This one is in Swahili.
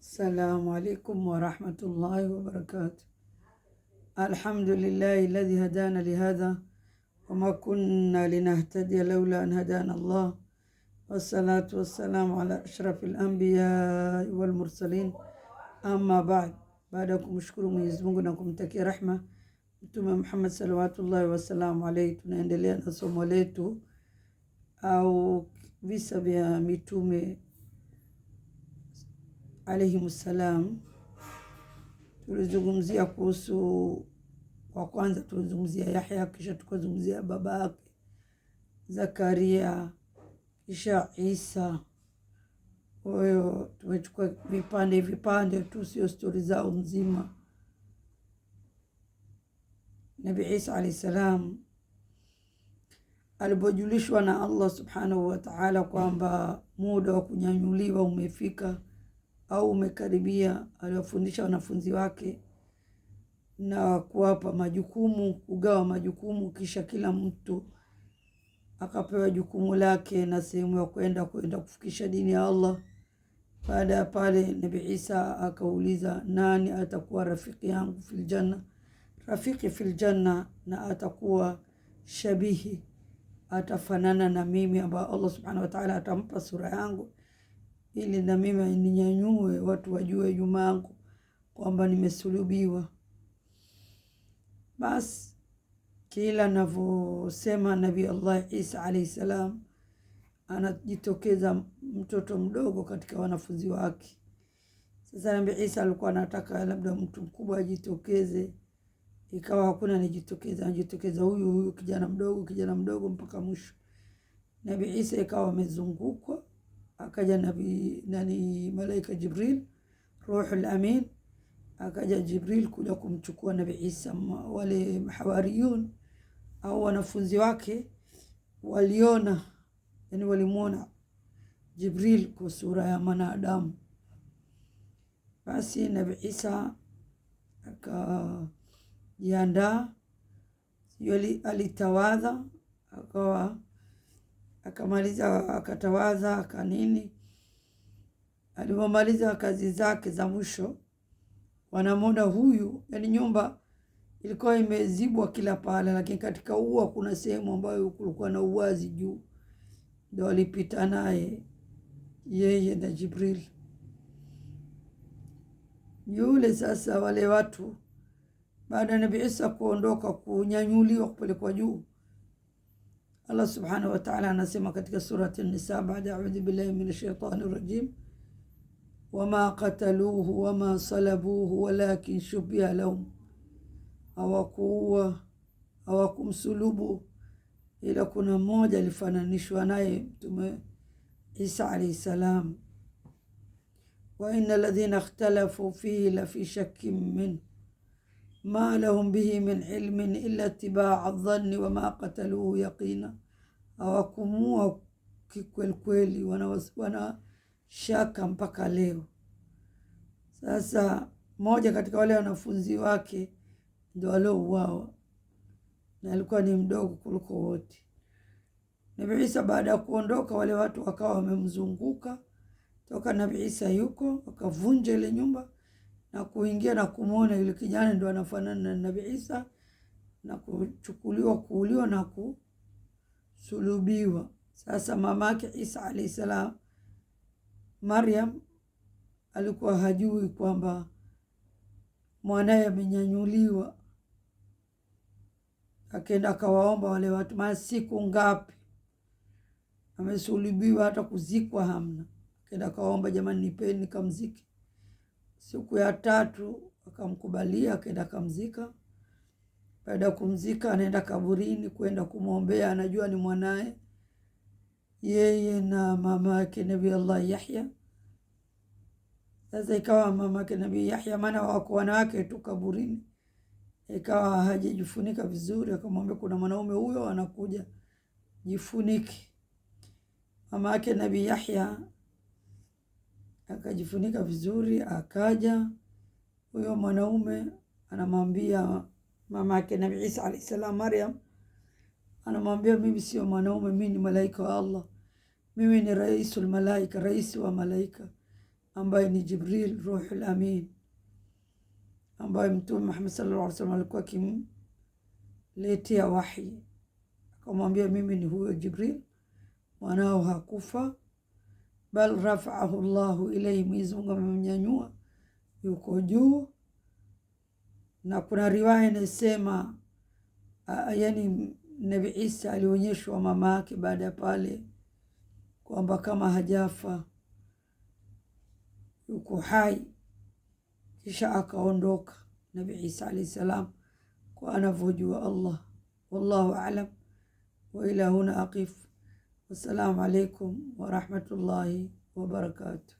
السلام عليكم ورحمة الله وبركاته. الحمد لله الذي هدانا لهذا وما كنا لنهتدي لولا أن هدانا الله، والصلاة والسلام على أشرف الأنبياء والمرسلين. أما بعدكم اشكروا Mwenyezi Mungu na kumtakia rahma Mtume Muhammad salawatullahi wasalamu alayhi. Tunaendelea na somo letu au visa vya mitume alayhimussalam. Tulizungumzia kuhusu, kwa kwanza tulizungumzia Yahya, kisha tukazungumzia babake Zakaria, kisha Isa. Kwa hiyo tumechukua vipande tu, sio stori zao nzima. Nabii Isa alayhi salam alipojulishwa na Allah subhanahu wa ta'ala kwamba muda wa kunyanyuliwa umefika au umekaribia, aliwafundisha wanafunzi wake na kuwapa majukumu, kugawa majukumu, kisha kila mtu akapewa jukumu lake na sehemu ya kwenda kufikisha dini ya Allah. Baada ya pale Nabii Isa akauliza, nani atakuwa rafiki yangu fil janna, rafiki fil janna, na atakuwa shabihi, atafanana na mimi, ambao Allah subhanahu wa ta'ala atampa sura yangu ili na mimi ninyanyue watu wajue nyuma yangu kwamba nimesulubiwa. Bas kila anavyosema Nabii Allah Isa alayhi salam, anajitokeza mtoto mdogo katika wanafunzi wake. Sasa Nabii Isa alikuwa anataka labda mtu mkubwa ajitokeze, ikawa hakuna anajitokeza huyu kijana mdogo mpaka mwisho. Nabii Isa ikawa amezungukwa, akaja malaika Jibril, Ruhul Amin, akaja Jibril kuja kumchukua Nabii Isa. Wale hawariyun au wanafunzi wake walimuona Jibril kwa sura ya mwanadamu. Basi Nabii Isa akajiandaa, alitawadha, akamaliza, akatawadha, akanini. Alipomaliza kazi zake za mwisho, wanamwona huyu, nyumba ilikuwa imezibwa kila pale, lakini katika ua kuna sehemu ambayo kulikuwa na uwazi juu, ndio walipita naye yeye na Jibril yule. Sasa wale watu, baada ya Nabii Isa kuondoka, kunyanyuliwa, kupelekwa juu, Allah subhanahu wa ta'ala anasema katika surati An-Nisa, baada a'udhu billahi minash shaitani rajim, wama qataluhu wama salabuhu walakin shubiha lahum, hawakumsulubu ila kuna mmoja alifananishwa naye Mtume Isa alayhi salam. Wa inna alladhina ikhtalafu fihi la fi shakkin min ma lahum bihi min ilmin illa ittiba'a adh-dhanni wama qataluhu yaqina. Hawakumua kikweli, wana shaka mpaka leo. Sasa mmoja katika wale wanafunzi wake ndio aliouawa, na alikuwa ni mdogo kuliko wote. Nabii Isa baada ya kuondoka, wale watu wakawa wamemzunguka toka Nabii Isa yuko, wakavunja ile nyumba na kuingia na kumuona yule kijana ndio anafanana na Nabii Isa, na kuuliwa na kusulubiwa. Sasa mamake Isa alayhi salam, Maryam, alikuwa hajui kwamba mwanae amenyanyuliwa. Akaenda akawaomba wale watu, siku ngapi amesulubiwa, hata kuzikwa hamna. Akaenda akawaomba, jamani nipeni nikamzike. Siku ya 3 akamkubalia, akaenda akamzika. Baada ya kumzika, anaenda kaburini kwenda kumwombea, anajua ni mwanae, yeye na mama yake Nabii Allah Yahya. Sasa ikawa mama yake Nabii Yahya, maana wako wanawake tu kaburini, ikawa hajajifunika vizuri, akamwambia kuna mwanaume huyo anakuja, jifunike. Mama yake Nabii Yahya akajifunika vizuri, akaja huyo mwanaume, anamwambia mama yake Nabii Isa alayhi salam, Maryam, anamwambia mimi sio mwanaume, mimi ni malaika wa Allah, mimi ni raisul malaika, rais wa malaika. ambaye ni Jibril Ruhul Amin, ambaye Mtume Muhammad sallallahu alaihi wasallam alikuwa akimletea wahi. Akamwambia, mimi ni huyo Jibril, mwanao hakufa, bal rafa'ahu Allahu ilayhi, Mwenyezi Mungu amemnyanyua, yuko juu. Na kuna riwaya inasema yani Nabii Isa alionyeshwa mama yake baada ya pale kwamba kama hajafa yuko hai, kisha akaondoka Nabii Isa alayhi salam kwa anavyojua Allah. Wallahu a'lam, wa ila huna aqif. Wassalamu alaikum wa rahmatullahi wa barakatuh.